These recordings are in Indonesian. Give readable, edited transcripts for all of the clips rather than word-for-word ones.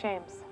James.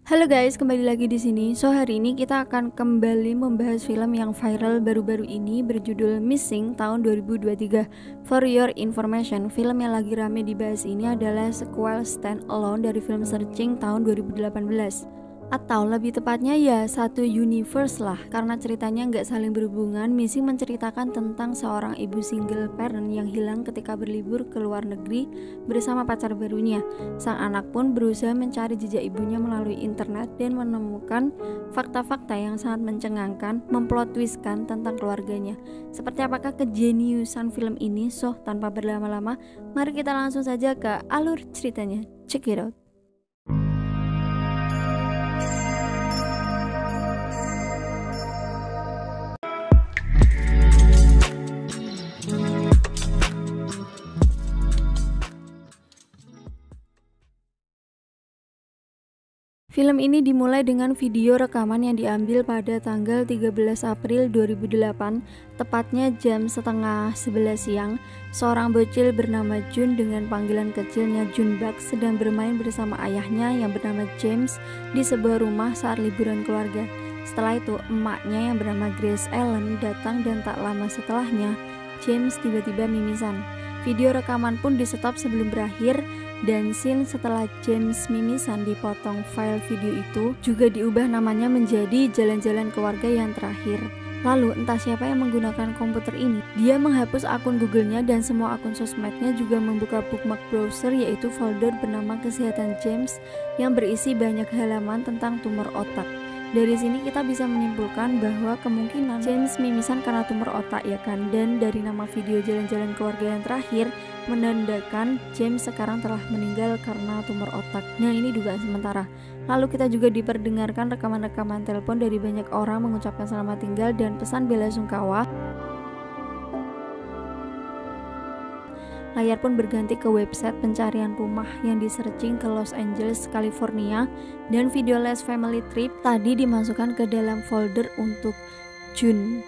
Halo guys, kembali lagi di sini. So hari ini kita akan kembali membahas film yang viral baru-baru ini berjudul Missing tahun 2023. For your information, film yang lagi rame dibahas ini adalah sequel stand alone dari film Searching tahun 2018. Atau lebih tepatnya ya satu universe lah, karena ceritanya nggak saling berhubungan. Missing menceritakan tentang seorang ibu single parent yang hilang ketika berlibur ke luar negeri bersama pacar barunya. Sang anak pun berusaha mencari jejak ibunya melalui internet dan menemukan fakta-fakta yang sangat mencengangkan, memplot twistkan tentang keluarganya. Seperti apakah kejeniusan film ini? So tanpa berlama-lama, mari kita langsung saja ke alur ceritanya. Check it out. Film ini dimulai dengan video rekaman yang diambil pada tanggal 13 April 2008, tepatnya jam setengah 11 siang. Seorang bocil bernama Jun dengan panggilan kecilnya Junbak sedang bermain bersama ayahnya yang bernama James di sebuah rumah saat liburan keluarga. Setelah itu, emaknya yang bernama Grace Ellen datang dan tak lama setelahnya, James tiba-tiba mimisan. Video rekaman pun di-stop sebelum berakhir, dan scene setelah James mimisan dipotong. File video itu juga diubah namanya menjadi jalan-jalan keluarga yang terakhir. Lalu entah siapa yang menggunakan komputer ini, dia menghapus akun Google-nya dan semua akun sosmednya, juga membuka bookmark browser yaitu folder bernama Kesehatan James yang berisi banyak halaman tentang tumor otak. Dari sini kita bisa menyimpulkan bahwa kemungkinan James mimisan karena tumor otak, ya kan? Dan dari nama video jalan-jalan keluarga yang terakhir menandakan James sekarang telah meninggal karena tumor otak. Nah, ini dugaan sementara. Lalu kita juga diperdengarkan rekaman-rekaman telepon dari banyak orang mengucapkan selamat tinggal dan pesan bela sungkawa. Layar pun berganti ke website pencarian rumah yang di-searching ke Los Angeles, California, dan video Les Family Trip tadi dimasukkan ke dalam folder untuk Jun.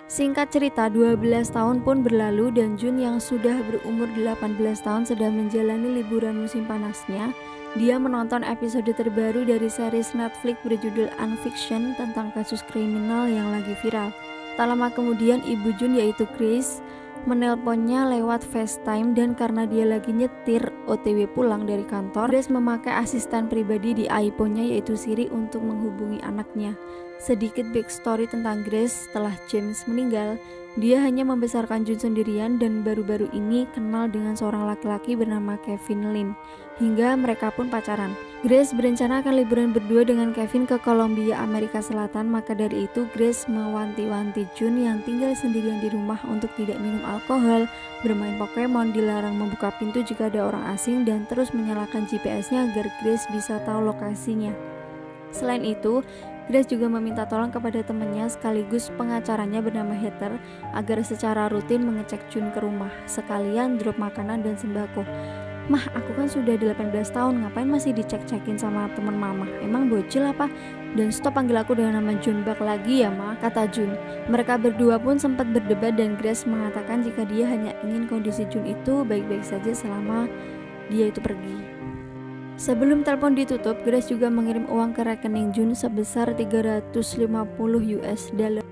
Singkat cerita, 12 tahun pun berlalu dan Jun yang sudah berumur 18 tahun sedang menjalani liburan musim panasnya. Dia menonton episode terbaru dari series Netflix berjudul Unfiction tentang kasus kriminal yang lagi viral. Tak lama kemudian ibu Jun yaitu Grace menelponnya lewat FaceTime, dan karena dia lagi nyetir OTW pulang dari kantor, Grace memakai asisten pribadi di iPhone-nya yaitu Siri untuk menghubungi anaknya. Sedikit backstory tentang Grace: setelah James meninggal, dia hanya membesarkan Jun sendirian dan baru-baru ini kenal dengan seorang laki-laki bernama Kevin Lim, hingga mereka pun pacaran. Grace berencana akan liburan berdua dengan Kevin ke Kolombia, Amerika Selatan. Maka dari itu Grace mewanti-wanti Jun yang tinggal sendirian di rumah untuk tidak minum alkohol, bermain Pokemon, dilarang membuka pintu jika ada orang asing, dan terus menyalakan GPS-nya agar Grace bisa tahu lokasinya. Selain itu, Grace juga meminta tolong kepada temannya sekaligus pengacaranya bernama Heather agar secara rutin mengecek Jun ke rumah, sekalian drop makanan dan sembako. "Mah, aku kan sudah 18 tahun, ngapain masih dicek-cekin sama temen mama? Emang bocil apa? Dan stop panggil aku dengan nama Junbak lagi ya, Ma," kata Jun. Mereka berdua pun sempat berdebat dan Grace mengatakan jika dia hanya ingin kondisi Jun itu baik-baik saja selama dia itu pergi. Sebelum telepon ditutup, Grace juga mengirim uang ke rekening Jun sebesar $350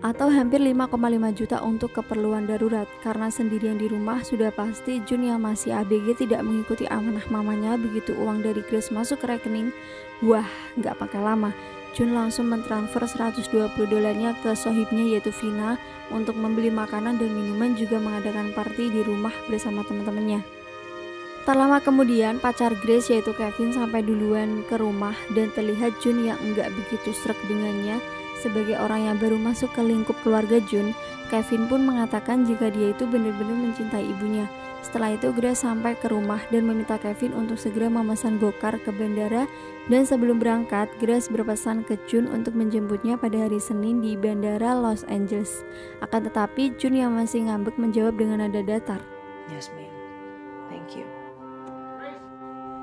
atau hampir 5,5 juta untuk keperluan darurat. Karena sendirian di rumah, sudah pasti Jun yang masih ABG tidak mengikuti amanah mamanya. Begitu uang dari Grace masuk ke rekening, wah, nggak pakai lama, Jun langsung mentransfer $120 ke sohibnya yaitu Vina untuk membeli makanan dan minuman, juga mengadakan party di rumah bersama teman-temannya. Tak lama kemudian, pacar Grace yaitu Kevin sampai duluan ke rumah dan terlihat Jun yang enggak begitu sreg dengannya. Sebagai orang yang baru masuk ke lingkup keluarga Jun, Kevin pun mengatakan jika dia itu benar-benar mencintai ibunya. Setelah itu Grace sampai ke rumah dan meminta Kevin untuk segera memesan gokar ke bandara, dan sebelum berangkat, Grace berpesan ke Jun untuk menjemputnya pada hari Senin di bandara Los Angeles. Akan tetapi Jun yang masih ngambek menjawab dengan nada datar, "Yes, ma'am. Thank you.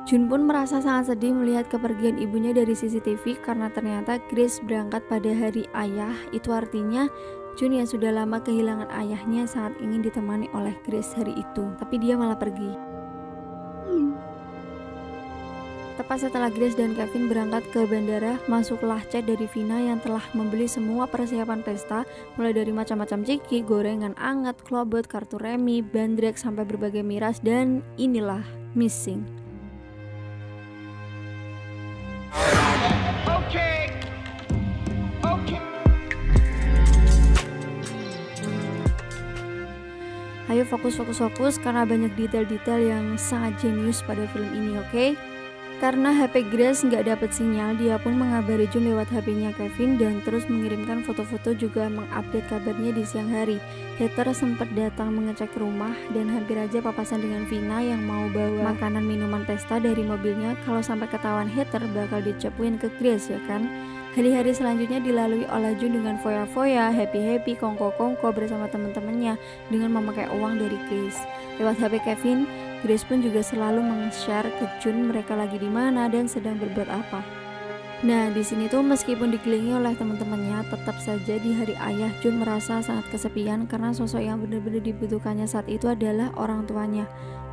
Jun pun merasa sangat sedih melihat kepergian ibunya dari CCTV karena ternyata Grace berangkat pada hari ayah. Itu artinya Jun yang sudah lama kehilangan ayahnya sangat ingin ditemani oleh Grace hari itu, tapi dia malah pergi. Tepat setelah Grace dan Kevin berangkat ke bandara, masuklah chat dari Vina yang telah membeli semua persiapan pesta, mulai dari macam-macam ciki, gorengan anget, klobot, kartu remi, bandrek, sampai berbagai miras, dan inilah missing. Ayo fokus karena banyak detail-detail yang sangat jenius pada film ini, oke? Karena HP Grace nggak dapet sinyal, dia pun mengabari Jun lewat HP-nya Kevin dan terus mengirimkan foto-foto juga mengupdate kabarnya di siang hari. Heather sempat datang mengecek rumah dan hampir aja papasan dengan Vina yang mau bawa makanan minuman pesta dari mobilnya. Kalau sampai ketahuan Heather bakal dicepuin ke Grace, ya kan? Hari-hari selanjutnya dilalui oleh Jun dengan foya-foya, happy-happy, kongko-kongko bersama teman-temannya dengan memakai uang dari Grace. Lewat HP Kevin, Grace pun juga selalu meng-share ke Jun mereka lagi di mana dan sedang berbuat apa. Nah, di sini tuh meskipun dikelilingi oleh teman-temannya, tetap saja di hari ayah Jun merasa sangat kesepian karena sosok yang benar-benar dibutuhkannya saat itu adalah orang tuanya.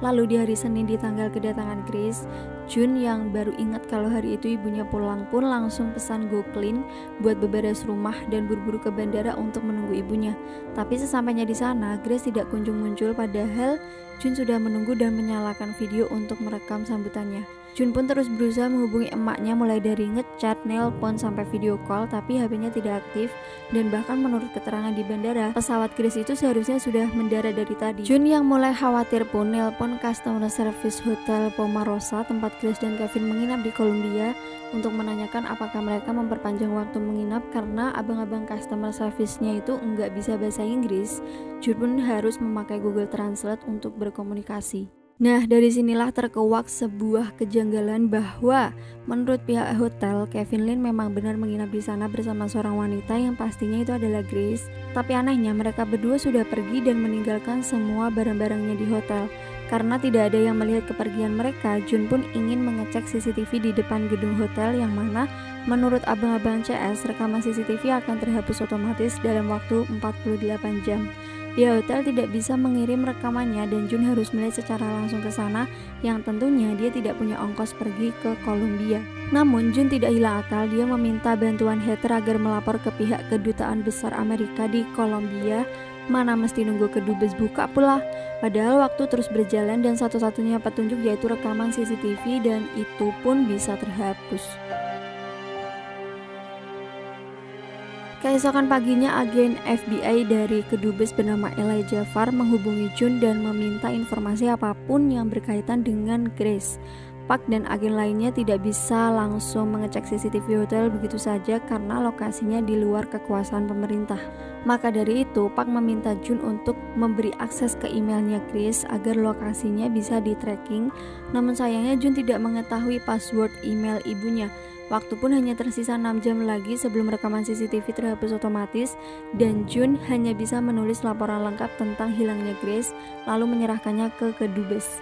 Lalu di hari Senin di tanggal kedatangan Grace, Jun yang baru ingat kalau hari itu ibunya pulang pun langsung pesan GoClean buat beberes rumah dan buru-buru ke bandara untuk menunggu ibunya. Tapi sesampainya di sana, Grace tidak kunjung muncul, padahal Jun sudah menunggu dan menyalakan video untuk merekam sambutannya. Jun pun terus berusaha menghubungi emaknya mulai dari ngechat, nelpon, sampai video call, tapi HP-nya tidak aktif. Dan bahkan menurut keterangan di bandara, pesawat Grace itu seharusnya sudah mendarat dari tadi. Jun yang mulai khawatir pun nelpon customer service Hotel Pomarosa tempat Grace dan Kevin menginap di Columbia untuk menanyakan apakah mereka memperpanjang waktu menginap karena abang-abang customer service-nya itu nggak bisa bahasa Inggris. Jun pun harus memakai Google Translate untuk berkomunikasi. Nah, dari sinilah terkuak sebuah kejanggalan bahwa menurut pihak hotel, Kevin Lin memang benar menginap di sana bersama seorang wanita yang pastinya itu adalah Grace. Tapi anehnya mereka berdua sudah pergi dan meninggalkan semua barang-barangnya di hotel. Karena tidak ada yang melihat kepergian mereka, Jun pun ingin mengecek CCTV di depan gedung hotel yang mana menurut abang-abang CS, rekaman CCTV akan terhapus otomatis dalam waktu 48 jam. Pihak hotel tidak bisa mengirim rekamannya dan Jun harus melihat secara langsung ke sana yang tentunya dia tidak punya ongkos pergi ke Columbia. Namun Jun tidak hilang akal, dia meminta bantuan Heather agar melapor ke pihak kedutaan besar Amerika di Columbia. Mana mesti nunggu kedubes buka pula. Padahal waktu terus berjalan dan satu-satunya petunjuk yaitu rekaman CCTV dan itu pun bisa terhapus. Keesokan paginya, agen FBI dari kedubes bernama Elijah Farr menghubungi Jun dan meminta informasi apapun yang berkaitan dengan Grace. Park dan agen lainnya tidak bisa langsung mengecek CCTV hotel begitu saja karena lokasinya di luar kekuasaan pemerintah. Maka dari itu, Park meminta Jun untuk memberi akses ke emailnya Grace agar lokasinya bisa di-tracking. Namun sayangnya Jun tidak mengetahui password email ibunya. Waktu pun hanya tersisa 6 jam lagi sebelum rekaman CCTV terhapus otomatis dan Jun hanya bisa menulis laporan lengkap tentang hilangnya Grace lalu menyerahkannya ke kedubes.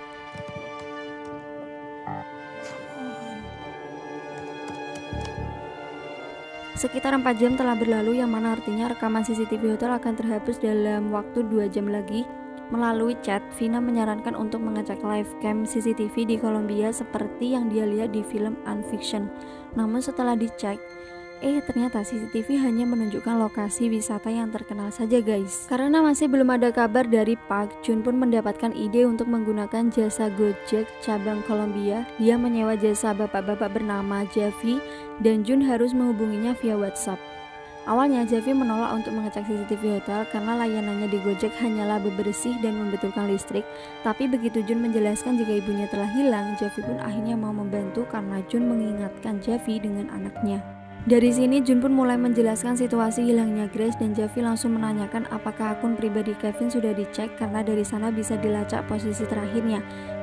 Sekitar 4 jam telah berlalu yang mana artinya rekaman CCTV hotel akan terhapus dalam waktu 2 jam lagi. Melalui chat, Vina menyarankan untuk mengecek live cam CCTV di Columbia seperti yang dia lihat di film Unfiction. Namun setelah dicek, ternyata CCTV hanya menunjukkan lokasi wisata yang terkenal saja guys. Karena masih belum ada kabar dari Park, Jun pun mendapatkan ide untuk menggunakan jasa Gojek cabang Columbia. Dia menyewa jasa bapak-bapak bernama Javi dan Jun harus menghubunginya via WhatsApp. Awalnya Javi menolak untuk mengecek CCTV hotel karena layanannya di Gojek hanyalah bebersih dan membetulkan listrik. Tapi begitu Jun menjelaskan jika ibunya telah hilang, Javi pun akhirnya mau membantu karena Jun mengingatkan Javi dengan anaknya. Dari sini Jun pun mulai menjelaskan situasi hilangnya Grace dan Javi langsung menanyakan apakah akun pribadi Kevin sudah dicek karena dari sana bisa dilacak posisi terakhirnya.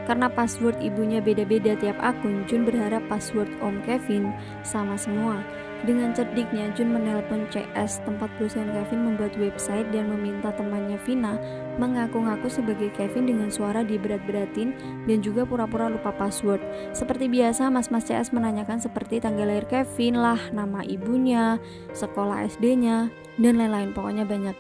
Karena password ibunya beda-beda tiap akun, Jun berharap password Om Kevin sama semua. Dengan cerdiknya, Jun menelpon CS, tempat perusahaan Kevin membuat website, dan meminta temannya Vina mengaku-ngaku sebagai Kevin dengan suara diberat-beratin dan juga pura-pura lupa password. Seperti biasa, mas-mas CS menanyakan seperti tanggal lahir Kevin lah, nama ibunya, sekolah SD-nya, dan lain-lain, pokoknya banyak.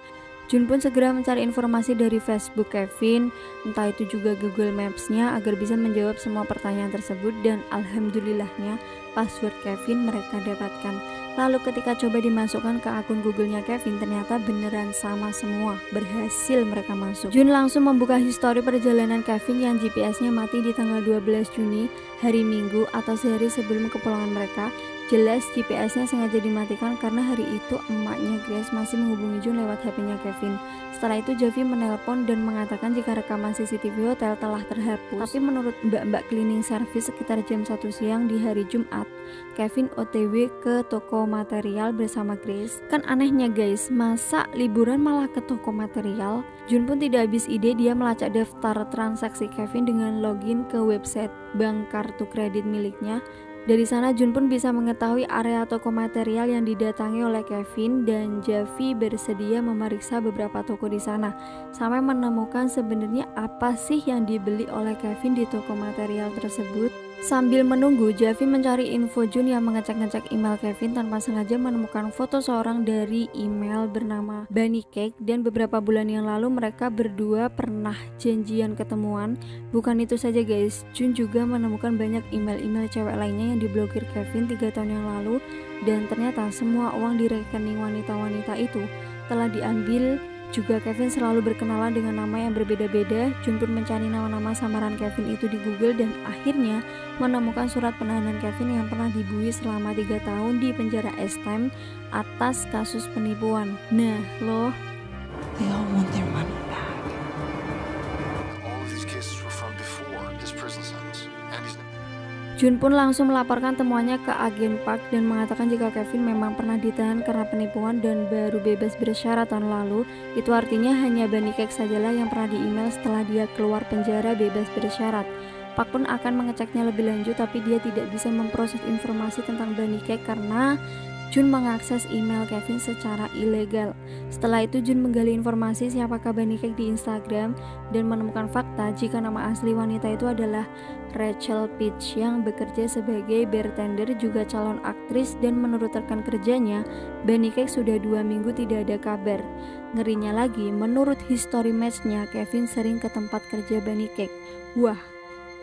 Jun pun segera mencari informasi dari Facebook Kevin, entah itu juga Google Maps-nya, agar bisa menjawab semua pertanyaan tersebut, dan alhamdulillahnya password Kevin mereka dapatkan. Lalu ketika coba dimasukkan ke akun Google-nya Kevin, ternyata beneran sama semua, berhasil mereka masuk. Jun langsung membuka histori perjalanan Kevin yang GPS-nya mati di tanggal 12 Juni, hari Minggu atau sehari sebelum kepulangan mereka. Jelas GPS-nya sengaja dimatikan karena hari itu emaknya Grace masih menghubungi Jun lewat HP-nya Kevin. Setelah itu Javi menelpon dan mengatakan jika rekaman CCTV hotel telah terhapus. Tapi menurut mbak-mbak cleaning service sekitar jam 1 siang di hari Jumat, Kevin OTW ke toko material bersama Grace. Kan anehnya guys, masa liburan malah ke toko material? Jun pun tidak habis ide, dia melacak daftar transaksi Kevin dengan login ke website bank kartu kredit miliknya. Dari sana Jun pun bisa mengetahui area toko material yang didatangi oleh Kevin, dan Javi bersedia memeriksa beberapa toko di sana sampai menemukan sebenarnya apa sih yang dibeli oleh Kevin di toko material tersebut. Sambil menunggu, Javi mencari info Jun yang mengecek-ngecek email Kevin tanpa sengaja menemukan foto seorang dari email bernama Bunny Cake, dan beberapa bulan yang lalu mereka berdua pernah janjian ketemuan. Bukan itu saja guys, Jun juga menemukan banyak email-email cewek lainnya yang diblokir Kevin 3 tahun yang lalu, dan ternyata semua uang di rekening wanita-wanita itu telah diambil. Juga Kevin selalu berkenalan dengan nama yang berbeda-beda. Jun pun mencari nama-nama samaran Kevin itu di Google dan akhirnya menemukan surat penahanan Kevin yang pernah dibuih selama 3 tahun di penjara S-Time atas kasus penipuan. Nah loh, They all want their money back. All of these cases were from before his prison sentence, and he's Jun pun langsung melaporkan temuannya ke agen Park dan mengatakan jika Kevin memang pernah ditahan karena penipuan dan baru bebas bersyarat tahun lalu. Itu artinya hanya Bunny Cake sajalah yang pernah di-email setelah dia keluar penjara bebas bersyarat. Park pun akan mengeceknya lebih lanjut, tapi dia tidak bisa memproses informasi tentang Bunny Cake karena Jun mengakses email Kevin secara ilegal. Setelah itu Jun menggali informasi siapakah Bunny Cake di Instagram dan menemukan fakta jika nama asli wanita itu adalah Rachel Peach yang bekerja sebagai bartender juga calon aktris, dan menurut rekan kerjanya Bunny Cake sudah 2 minggu tidak ada kabar. Ngerinya lagi, menurut history match-nya Kevin sering ke tempat kerja Bunny Cake. Wah,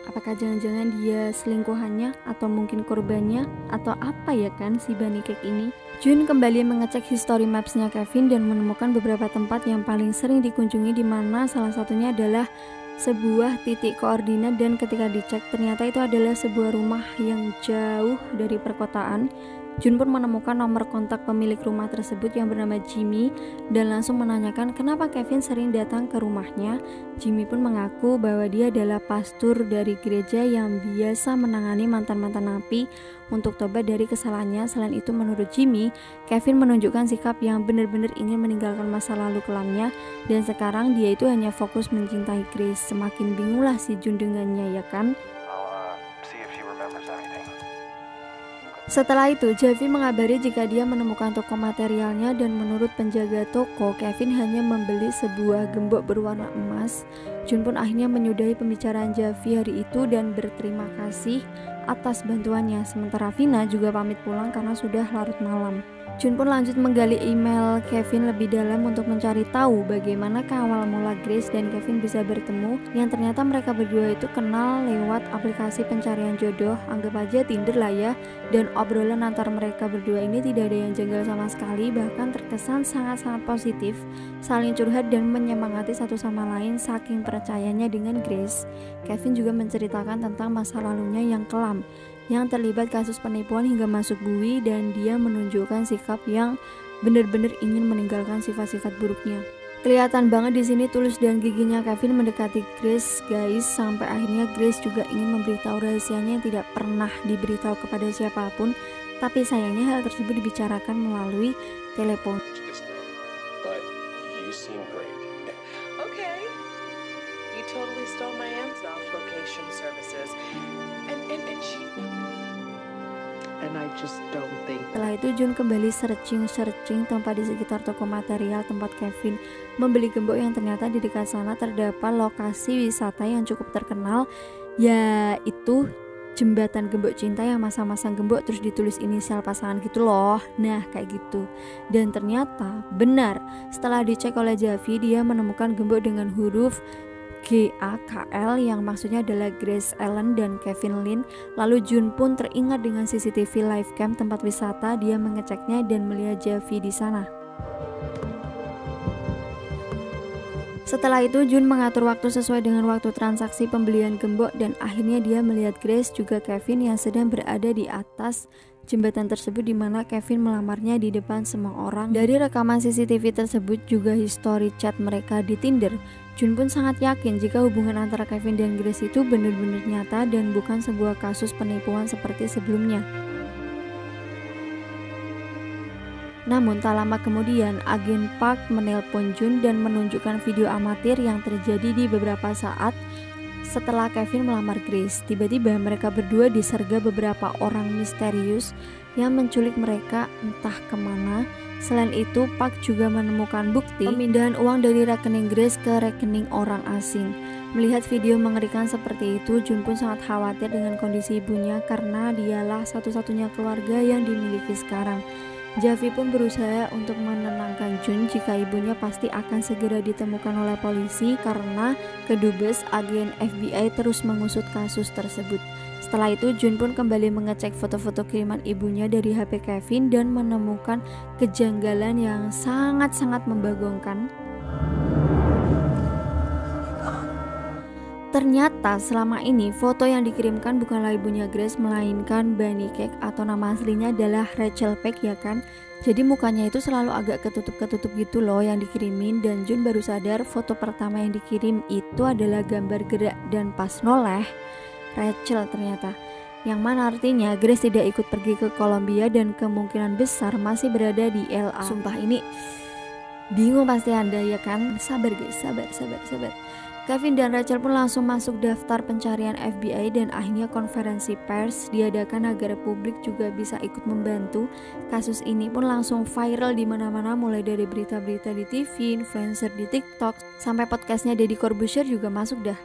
apakah jangan-jangan dia selingkuhannya atau mungkin korbannya atau apa ya kan si Bunny Cake ini? Jun kembali mengecek history maps-nya Kevin dan menemukan beberapa tempat yang paling sering dikunjungi, di mana salah satunya adalah sebuah titik koordinat, dan ketika dicek ternyata itu adalah sebuah rumah yang jauh dari perkotaan. Jun pun menemukan nomor kontak pemilik rumah tersebut yang bernama Jimmy dan langsung menanyakan kenapa Kevin sering datang ke rumahnya. Jimmy pun mengaku bahwa dia adalah pastor dari gereja yang biasa menangani mantan-mantan napi untuk tobat dari kesalahannya. Selain itu menurut Jimmy, Kevin menunjukkan sikap yang benar-benar ingin meninggalkan masa lalu kelamnya, dan sekarang dia itu hanya fokus mencintai Grace. Semakin bingunglah si Jun dengannya ya kan. see if he remembers anything. Setelah itu, Javi mengabari jika dia menemukan toko materialnya, dan menurut penjaga toko, Kevin hanya membeli sebuah gembok berwarna emas. Jun pun akhirnya menyudahi pembicaraan Javi hari itu dan berterima kasih atas bantuannya. Sementara Vina juga pamit pulang karena sudah larut malam. Jun pun lanjut menggali email Kevin lebih dalam untuk mencari tahu bagaimana awal mula Grace dan Kevin bisa bertemu, yang ternyata mereka berdua itu kenal lewat aplikasi pencarian jodoh, anggap aja Tinder lah ya. Dan obrolan antar mereka berdua ini tidak ada yang janggal sama sekali, bahkan terkesan sangat-sangat positif, saling curhat dan menyemangati satu sama lain saking percayanya dengan Grace. Kevin juga menceritakan tentang masa lalunya yang kelam, yang terlibat kasus penipuan hingga masuk bui, dan dia menunjukkan sikap yang benar-benar ingin meninggalkan sifat-sifat buruknya. Kelihatan banget di sini tulus dan giginya Kevin mendekati Grace, guys, sampai akhirnya Grace juga ingin memberitahu rahasianya yang tidak pernah diberitahu kepada siapapun. Tapi sayangnya hal tersebut dibicarakan melalui telepon. But you seem great. Okay. He totally stole my aunt's off-location services. And she... And I just don't think... Setelah itu Jun kembali searching tempat di sekitar toko material tempat Kevin membeli gembok yang ternyata di dekat sana terdapat lokasi wisata yang cukup terkenal, yaitu jembatan gembok cinta yang masang-masang gembok terus ditulis inisial pasangan gitu loh. Nah kayak gitu. Dan ternyata benar, setelah dicek oleh Javi, dia menemukan gembok dengan huruf GAKL yang maksudnya adalah Grace Allen dan Kevin Lin. Lalu Jun pun teringat dengan CCTV live cam tempat wisata. Dia mengeceknya dan melihat Javi di sana. Setelah itu Jun mengatur waktu sesuai dengan waktu transaksi pembelian gembok dan akhirnya dia melihat Grace juga Kevin yang sedang berada di atas jembatan tersebut, di mana Kevin melamarnya di depan semua orang. Dari rekaman CCTV tersebut juga history chat mereka di Tinder. Jun pun sangat yakin jika hubungan antara Kevin dan Grace itu benar-benar nyata dan bukan sebuah kasus penipuan seperti sebelumnya. Namun tak lama kemudian agen Park menelpon Jun dan menunjukkan video amatir yang terjadi di beberapa saat setelah Kevin melamar Grace. Tiba-tiba mereka berdua disergap beberapa orang misterius yang menculik mereka entah kemana. Selain itu Park juga menemukan bukti pemindahan uang dari rekening Grace ke rekening orang asing. Melihat video mengerikan seperti itu, Jun pun sangat khawatir dengan kondisi ibunya karena dialah satu-satunya keluarga yang dimiliki sekarang. Javi pun berusaha untuk menenangkan Jun jika ibunya pasti akan segera ditemukan oleh polisi karena kedubes agen FBI terus mengusut kasus tersebut. Setelah itu Jun pun kembali mengecek foto-foto kiriman ibunya dari HP Kevin dan menemukan kejanggalan yang sangat-sangat membagongkan. Ternyata selama ini foto yang dikirimkan bukanlah ibunya Grace melainkan Bunny Cake atau nama aslinya adalah Rachel Peck ya kan. Jadi mukanya itu selalu agak ketutup-ketutup gitu loh yang dikirimin, dan Jun baru sadar foto pertama yang dikirim itu adalah gambar gerak dan pas noleh Rachel ternyata. Yang mana artinya Grace tidak ikut pergi ke Kolombia dan kemungkinan besar masih berada di LA. Sumpah ini bingung pasti Anda ya kan. Sabar guys, sabar. Kevin dan Rachel pun langsung masuk daftar pencarian FBI dan akhirnya konferensi pers diadakan agar publik juga bisa ikut membantu. Kasus ini pun langsung viral di mana-mana, mulai dari berita-berita di TV, influencer di TikTok, sampai podcastnya Deddy Corbuzier juga masuk dah.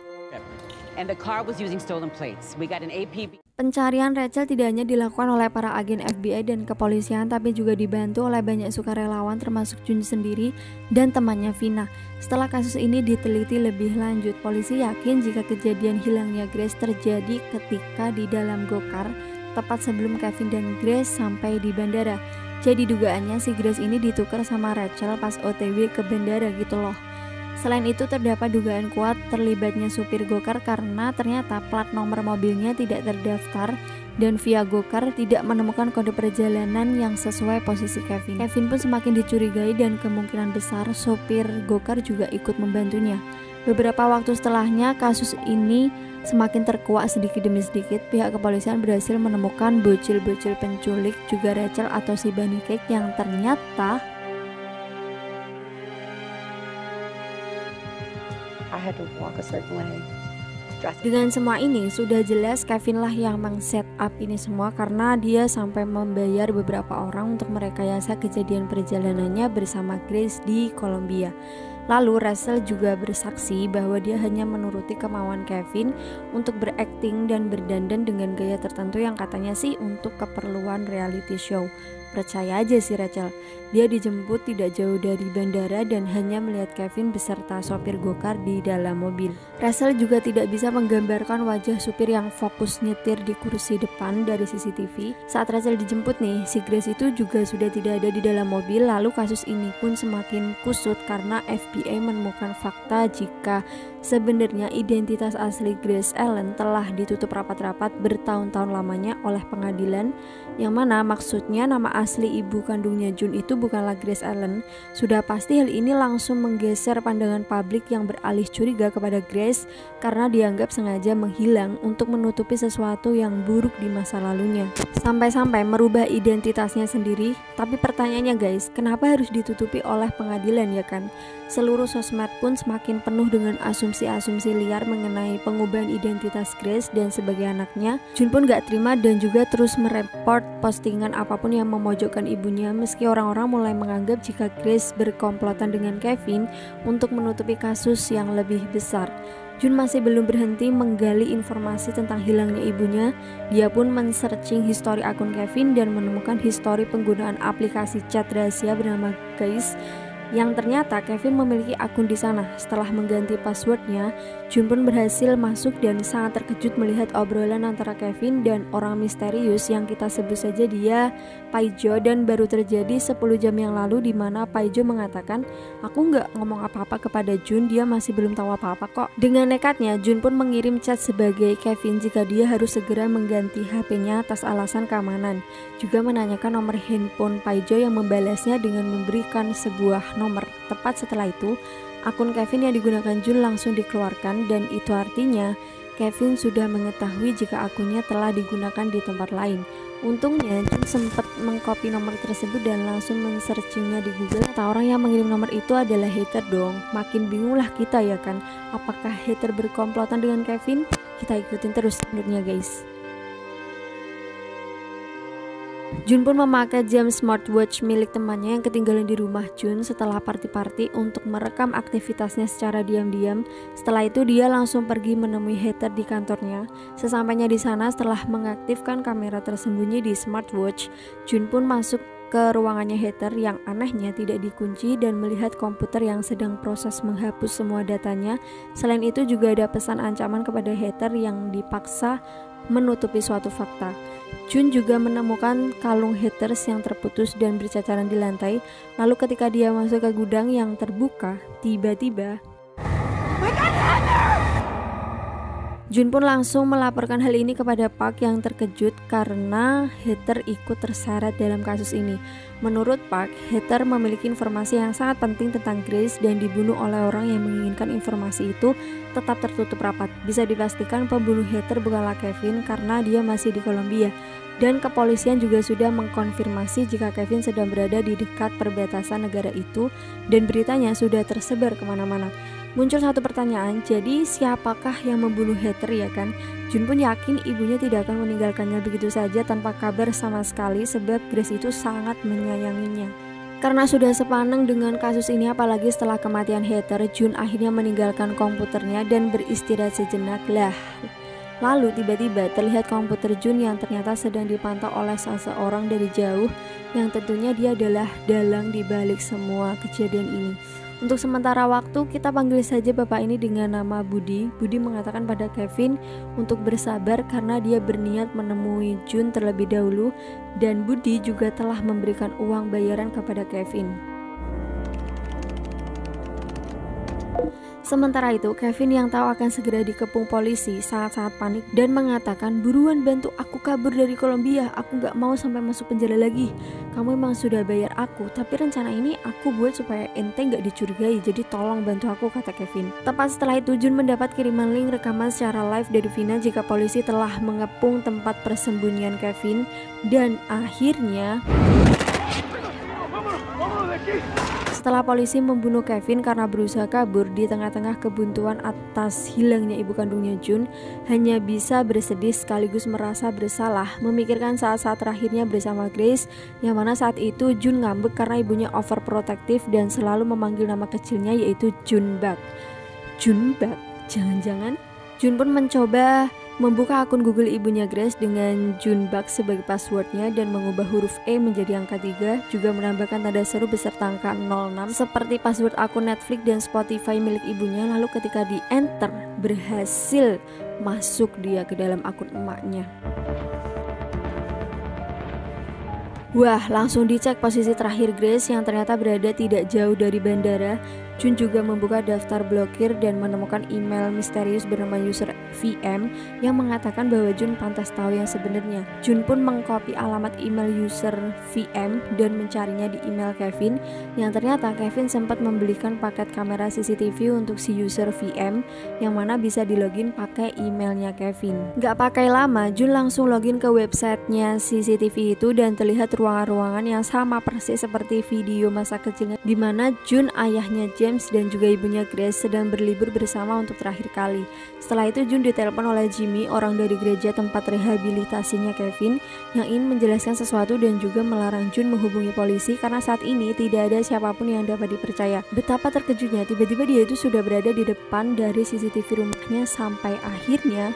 And the car was using stolen plates. We got an APB. Pencarian Rachel tidak hanya dilakukan oleh para agen FBI dan kepolisian, tapi juga dibantu oleh banyak sukarelawan termasuk Jun sendiri dan temannya Vina. Setelah kasus ini diteliti lebih lanjut, polisi yakin jika kejadian hilangnya Grace terjadi ketika di dalam gokar tepat sebelum Kevin dan Grace sampai di bandara. Jadi dugaannya si Grace ini ditukar sama Rachel pas OTW ke bandara gitu loh. Selain itu terdapat dugaan kuat terlibatnya supir gokar karena ternyata plat nomor mobilnya tidak terdaftar dan via gokar tidak menemukan kode perjalanan yang sesuai posisi Kevin. Kevin pun semakin dicurigai dan kemungkinan besar sopir gokar juga ikut membantunya. Beberapa waktu setelahnya kasus ini semakin terkuak sedikit demi sedikit. Pihak kepolisian berhasil menemukan bocil-bocil penculik juga Rachel atau si Bunny Cake yang ternyata had to walk a certain way. Dengan semua ini sudah jelas Kevin lah yang meng-set up ini semua karena dia sampai membayar beberapa orang untuk merekayasa kejadian perjalanannya bersama Grace di Kolombia. Lalu Rachel juga bersaksi bahwa dia hanya menuruti kemauan Kevin untuk berakting dan berdandan dengan gaya tertentu yang katanya sih untuk keperluan reality show. Percaya aja sih Rachel, dia dijemput tidak jauh dari bandara dan hanya melihat Kevin beserta sopir gokar di dalam mobil. Rachel juga tidak bisa menggambarkan wajah supir yang fokus nyetir di kursi depan dari CCTV. Saat Rachel dijemput nih, si Grace itu juga sudah tidak ada di dalam mobil. Lalu kasus ini pun semakin kusut karena FBI menemukan fakta jika sebenarnya identitas asli Grace Allen telah ditutup rapat-rapat bertahun-tahun lamanya oleh pengadilan, yang mana maksudnya nama asli ibu kandungnya Jun itu bukanlah Grace Allen. Sudah pasti hal ini langsung menggeser pandangan publik yang beralih curiga kepada Grace karena dianggap sengaja menghilang untuk menutupi sesuatu yang buruk di masa lalunya, sampai-sampai merubah identitasnya sendiri. Tapi pertanyaannya guys, kenapa harus ditutupi oleh pengadilan ya kan? Seluruh sosmed pun semakin penuh dengan asumsi-asumsi liar mengenai pengubahan identitas Grace dan sebagai anaknya. Jun pun gak terima dan juga terus mereport postingan apapun yang memojokkan ibunya, meski orang-orang mulai menganggap jika Grace berkomplotan dengan Kevin untuk menutupi kasus yang lebih besar. Jun masih belum berhenti menggali informasi tentang hilangnya ibunya. Dia pun men-searching histori akun Kevin dan menemukan histori penggunaan aplikasi chat rahasia bernama Guys, yang ternyata Kevin memiliki akun di sana. Setelah mengganti passwordnya, Jun pun berhasil masuk dan sangat terkejut melihat obrolan antara Kevin dan orang misterius yang kita sebut saja dia Paijo, dan baru terjadi 10 jam yang lalu, di mana Paijo mengatakan, aku nggak ngomong apa-apa kepada Jun, dia masih belum tahu apa-apa kok. Dengan nekatnya, Jun pun mengirim chat sebagai Kevin jika dia harus segera mengganti HP-nya atas alasan keamanan. Juga menanyakan nomor handphone Paijo yang membalasnya dengan memberikan sebuah nomor. Tepat setelah itu, akun Kevin yang digunakan Jun langsung dikeluarkan, dan itu artinya Kevin sudah mengetahui jika akunnya telah digunakan di tempat lain. Untungnya Jun sempat mengcopy nomor tersebut dan langsung men-searchingnya di Google. Ternyata orang yang mengirim nomor itu adalah hater dong. Makin bingunglah kita ya kan, apakah hater berkomplotan dengan Kevin? Kita ikutin terus menurutnya guys. Jun pun memakai jam smartwatch milik temannya yang ketinggalan di rumah Jun setelah party-party untuk merekam aktivitasnya secara diam-diam. Setelah itu dia langsung pergi menemui hater di kantornya. Sesampainya di sana, setelah mengaktifkan kamera tersembunyi di smartwatch, Jun pun masuk ke ruangannya hater yang anehnya tidak dikunci dan melihat komputer yang sedang proses menghapus semua datanya. Selain itu juga ada pesan ancaman kepada hater yang dipaksa menutupi suatu fakta. Jun juga menemukan kalung haters yang terputus dan berceceran di lantai. Lalu ketika dia masuk ke gudang yang terbuka, tiba-tiba Jun pun langsung melaporkan hal ini kepada Park yang terkejut karena hater ikut terseret dalam kasus ini. Menurut Park, hater memiliki informasi yang sangat penting tentang Grace dan dibunuh oleh orang yang menginginkan informasi itu tetap tertutup rapat. Bisa dipastikan pembunuh hater bukanlah Kevin karena dia masih di Kolombia. Dan kepolisian juga sudah mengkonfirmasi jika Kevin sedang berada di dekat perbatasan negara itu dan beritanya sudah tersebar kemana-mana. Muncul satu pertanyaan, jadi siapakah yang membunuh hater ya kan? Jun pun yakin ibunya tidak akan meninggalkannya begitu saja tanpa kabar sama sekali, sebab Grace itu sangat menyayanginya. Karena sudah sepaneng dengan kasus ini, apalagi setelah kematian hater, Jun akhirnya meninggalkan komputernya dan beristirahat sejenak. Lalu tiba-tiba terlihat komputer Jun yang ternyata sedang dipantau oleh seseorang dari jauh, yang tentunya dia adalah dalang di balik semua kejadian ini. Untuk sementara waktu kita panggil saja bapak ini dengan nama Budi. Budi mengatakan pada Kevin untuk bersabar karena dia berniat menemui Jun terlebih dahulu, dan Budi juga telah memberikan uang bayaran kepada Kevin. Sementara itu, Kevin yang tahu akan segera dikepung polisi sangat-sangat panik dan mengatakan, buruan bantu aku kabur dari Kolombia, aku gak mau sampai masuk penjara lagi. Kamu emang sudah bayar aku, tapi rencana ini aku buat supaya ente gak dicurigai, jadi tolong bantu aku, kata Kevin. Tepat setelah itu, Jun mendapat kiriman link rekaman secara live dari Vina jika polisi telah mengepung tempat persembunyian Kevin, dan akhirnya setelah polisi membunuh Kevin karena berusaha kabur di tengah-tengah kebuntuan atas hilangnya ibu kandungnya Jun, hanya bisa bersedih sekaligus merasa bersalah memikirkan saat-saat terakhirnya bersama Grace, yang mana saat itu Jun ngambek karena ibunya overprotective dan selalu memanggil nama kecilnya yaitu Junbak. Junbak? Jangan-jangan? Jun pun mencoba membuka akun Google ibunya Grace dengan Junbak sebagai passwordnya dan mengubah huruf E menjadi angka 3, juga menambahkan tanda seru beserta angka 06 seperti password akun Netflix dan Spotify milik ibunya. Lalu ketika di enter, berhasil masuk dia ke dalam akun emaknya. Wah, langsung dicek posisi terakhir Grace yang ternyata berada tidak jauh dari bandara. Jun juga membuka daftar blokir dan menemukan email misterius bernama user VM yang mengatakan bahwa Jun pantas tahu yang sebenarnya. Jun pun mengcopy alamat email user VM dan mencarinya di email Kevin, yang ternyata Kevin sempat membelikan paket kamera CCTV untuk si user VM yang mana bisa dilogin pakai emailnya Kevin. Gak pakai lama, Jun langsung login ke websitenya CCTV itu dan terlihat ruangan-ruangan yang sama persis seperti video masa kecilnya, di mana Jun, ayahnya James dan juga ibunya Grace sedang berlibur bersama untuk terakhir kali. Setelah itu Jun ditelepon oleh Jimmy, orang dari gereja tempat rehabilitasinya Kevin, yang ingin menjelaskan sesuatu dan juga melarang Jun menghubungi polisi karena saat ini tidak ada siapapun yang dapat dipercaya. Betapa terkejutnya, tiba-tiba dia itu sudah berada di depan dari CCTV rumahnya sampai akhirnya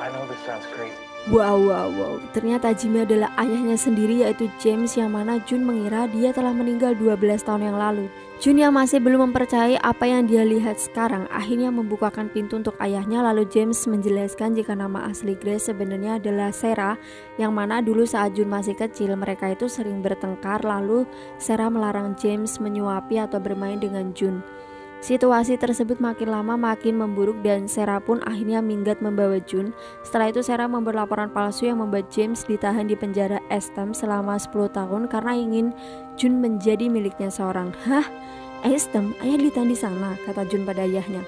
I know this sounds crazy. Wow, ternyata Jimmy adalah ayahnya sendiri, yaitu James, yang mana Jun mengira dia telah meninggal 12 tahun yang lalu. Jun yang masih belum mempercayai apa yang dia lihat sekarang akhirnya membukakan pintu untuk ayahnya, lalu James menjelaskan jika nama asli Grace sebenarnya adalah Sarah, yang mana dulu saat Jun masih kecil mereka itu sering bertengkar, lalu Sarah melarang James menyuapi atau bermain dengan Jun. Situasi tersebut makin lama makin memburuk dan Sarah pun akhirnya minggat membawa Jun. Setelah itu Sarah membuat laporan palsu yang membuat James ditahan di penjara Estem selama 10 tahun karena ingin Jun menjadi miliknya seorang. Hah? Estem? Ayah ditahan di sana, kata Jun pada ayahnya.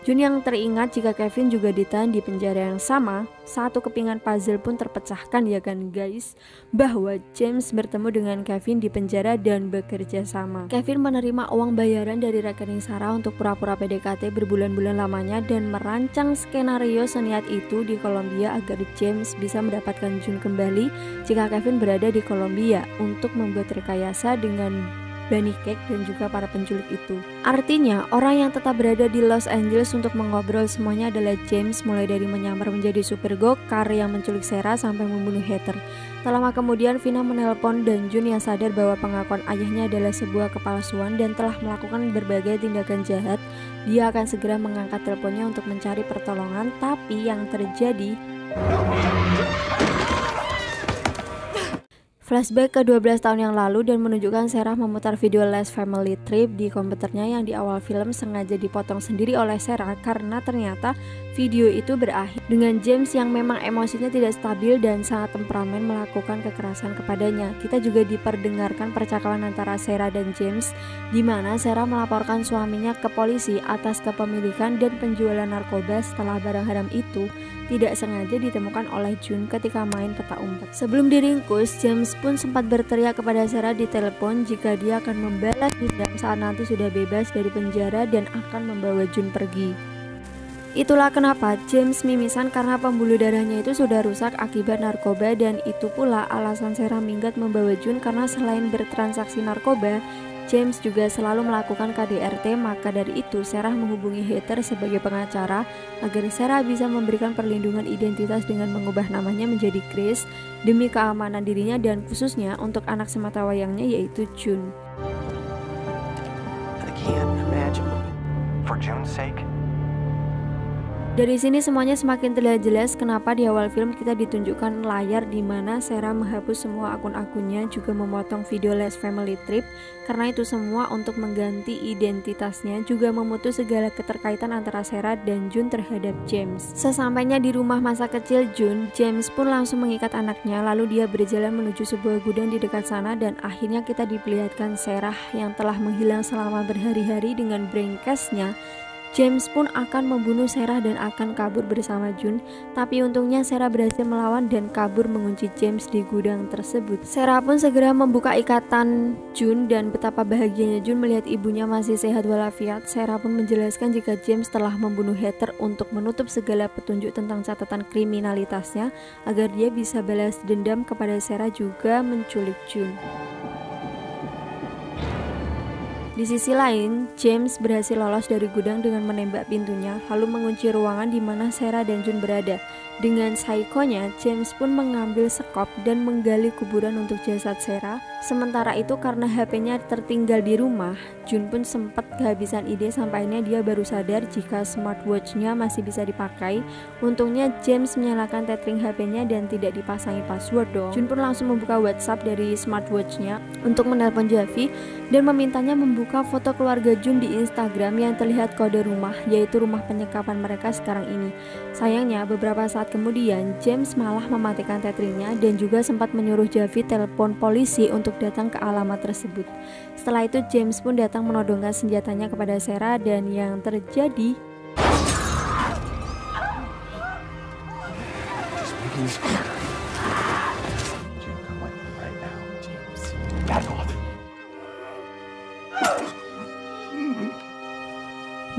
Jun yang teringat jika Kevin juga ditahan di penjara yang sama, satu kepingan puzzle pun terpecahkan ya kan guys, bahwa James bertemu dengan Kevin di penjara dan bekerja sama. Kevin menerima uang bayaran dari rekening Sarah untuk pura-pura PDKT berbulan-bulan lamanya dan merancang skenario seniat itu di Kolombia agar James bisa mendapatkan Jun kembali jika Kevin berada di Kolombia untuk membuat rekayasa dengan Bunny Cake dan juga para penculik itu. Artinya, orang yang tetap berada di Los Angeles untuk mengobrol semuanya adalah James, mulai dari menyamar menjadi super go-car yang menculik Sarah sampai membunuh Heather. Tak lama kemudian, Vina menelpon dan Jun yang sadar bahwa pengakuan ayahnya adalah sebuah kepalsuan dan telah melakukan berbagai tindakan jahat. Dia akan segera mengangkat teleponnya untuk mencari pertolongan, tapi yang terjadi flashback ke 12 tahun yang lalu dan menunjukkan Sarah memutar video Last Family Trip di komputernya yang di awal film sengaja dipotong sendiri oleh Sarah karena ternyata video itu berakhir dengan James yang memang emosinya tidak stabil dan sangat temperamen melakukan kekerasan kepadanya. Kita juga diperdengarkan percakapan antara Sarah dan James di mana Sarah melaporkan suaminya ke polisi atas kepemilikan dan penjualan narkoba setelah barang haram itu tidak sengaja ditemukan oleh Jun ketika main peta umpet. Sebelum diringkus, James pun sempat berteriak kepada Sarah di telepon jika dia akan membalas dendam saat nanti sudah bebas dari penjara dan akan membawa Jun pergi. Itulah kenapa James mimisan karena pembuluh darahnya itu sudah rusak akibat narkoba, dan itu pula alasan Sarah minggat membawa Jun karena selain bertransaksi narkoba, James juga selalu melakukan KDRT. Maka dari itu Sarah menghubungi Heather sebagai pengacara agar Sarah bisa memberikan perlindungan identitas dengan mengubah namanya menjadi Grace demi keamanan dirinya dan khususnya untuk anak sematawayangnya yaitu Jun. I can't imagine. For June's sake, Dari sini semuanya semakin terlihat jelas kenapa di awal film kita ditunjukkan layar di mana Sarah menghapus semua akun-akunnya, juga memotong video Last Family Trip karena itu semua untuk mengganti identitasnya, juga memutus segala keterkaitan antara Sarah dan Jun terhadap James. Sesampainya di rumah masa kecil Jun, James pun langsung mengikat anaknya, lalu dia berjalan menuju sebuah gudang di dekat sana dan akhirnya kita diperlihatkan Sarah yang telah menghilang selama berhari-hari dengan braincash-nya. James pun akan membunuh Sarah dan akan kabur bersama Jun, tapi untungnya Sarah berhasil melawan dan kabur mengunci James di gudang tersebut. Sarah pun segera membuka ikatan Jun dan betapa bahagianya Jun melihat ibunya masih sehat walafiat. Sarah pun menjelaskan jika James telah membunuh Heather untuk menutup segala petunjuk tentang catatan kriminalitasnya agar dia bisa balas dendam kepada Sarah juga menculik Jun. Di sisi lain, James berhasil lolos dari gudang dengan menembak pintunya, lalu mengunci ruangan di mana Sarah dan Jun berada. Dengan psikonya, James pun mengambil sekop dan menggali kuburan untuk jasad Sarah. Sementara itu karena HP-nya tertinggal di rumah, Jun pun sempat kehabisan ide sampai akhirnya dia baru sadar jika smartwatch-nya masih bisa dipakai. Untungnya James menyalakan tethering HP-nya dan tidak dipasangi password dong. Jun pun langsung membuka WhatsApp dari smartwatch-nya untuk menelpon Javi dan memintanya membuka membuka foto keluarga Jun di Instagram yang terlihat kode rumah, yaitu rumah penyekapan mereka sekarang ini. Sayangnya beberapa saat kemudian James malah mematikan tetrinya dan juga sempat menyuruh Javi telepon polisi untuk datang ke alamat tersebut. Setelah itu James pun datang menodongkan senjatanya kepada Sarah dan yang terjadi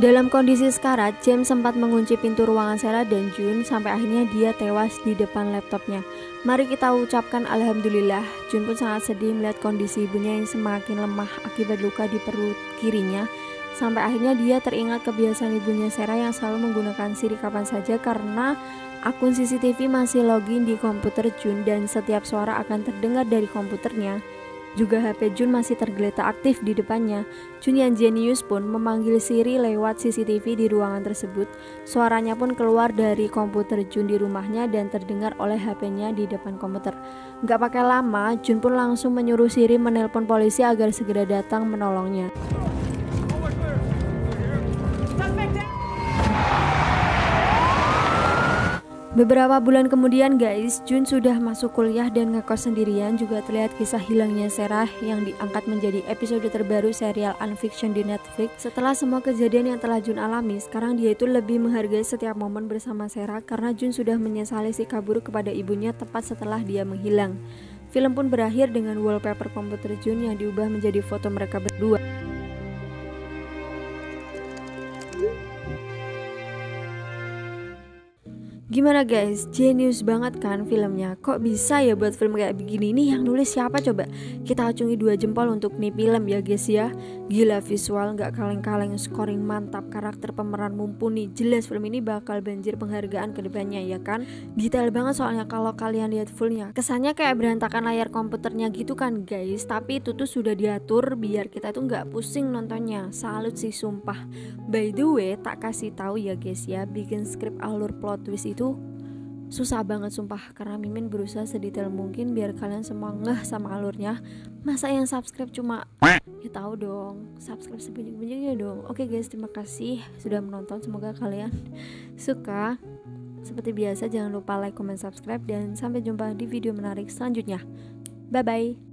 dalam kondisi sekarat, James sempat mengunci pintu ruangan Sarah dan Jun sampai akhirnya dia tewas di depan laptopnya. Mari kita ucapkan alhamdulillah. Jun pun sangat sedih melihat kondisi ibunya yang semakin lemah akibat luka di perut kirinya. Sampai akhirnya dia teringat kebiasaan ibunya Sarah yang selalu menggunakan Siri kapan saja karena akun CCTV masih login di komputer Jun dan setiap suara akan terdengar dari komputernya. Juga HP Jun masih tergeletak aktif di depannya. Jun yang jenius pun memanggil Siri lewat CCTV di ruangan tersebut. Suaranya pun keluar dari komputer Jun di rumahnya dan terdengar oleh HP-nya di depan komputer. Gak pakai lama, Jun pun langsung menyuruh Siri menelpon polisi agar segera datang menolongnya. Beberapa bulan kemudian guys, Jun sudah masuk kuliah dan ngekos sendirian. Juga terlihat kisah hilangnya Sarah yang diangkat menjadi episode terbaru serial Unfiction di Netflix. Setelah semua kejadian yang telah Jun alami, sekarang dia itu lebih menghargai setiap momen bersama Sarah karena Jun sudah menyesali si kabur kepada ibunya tepat setelah dia menghilang. Film pun berakhir dengan wallpaper komputer Jun yang diubah menjadi foto mereka berdua. Gimana guys, jenius banget kan filmnya? Kok bisa ya buat film kayak begini? Nih yang nulis siapa coba? Kita acungi 2 jempol untuk nih film ya guys ya. Gila, visual gak kaleng-kaleng, scoring mantap, karakter pemeran mumpuni. Jelas film ini bakal banjir penghargaan ke depannya ya kan? Detail banget soalnya kalau kalian lihat fullnya. Kesannya kayak berantakan layar komputernya gitu kan guys. Tapi itu tuh sudah diatur biar kita tuh gak pusing nontonnya. Salut sih sumpah. By the way, tak kasih tahu ya guys ya, bikin skrip alur plot twist itu susah banget sumpah, karena Mimin berusaha sedetail mungkin biar kalian semua ngeh sama alurnya. Masa yang subscribe cuma ya tahu dong, subscribe sebanyak-banyaknya dong. Oke guys, terima kasih sudah menonton, semoga kalian suka. Seperti biasa jangan lupa like, comment, subscribe, dan sampai jumpa di video menarik selanjutnya. Bye bye.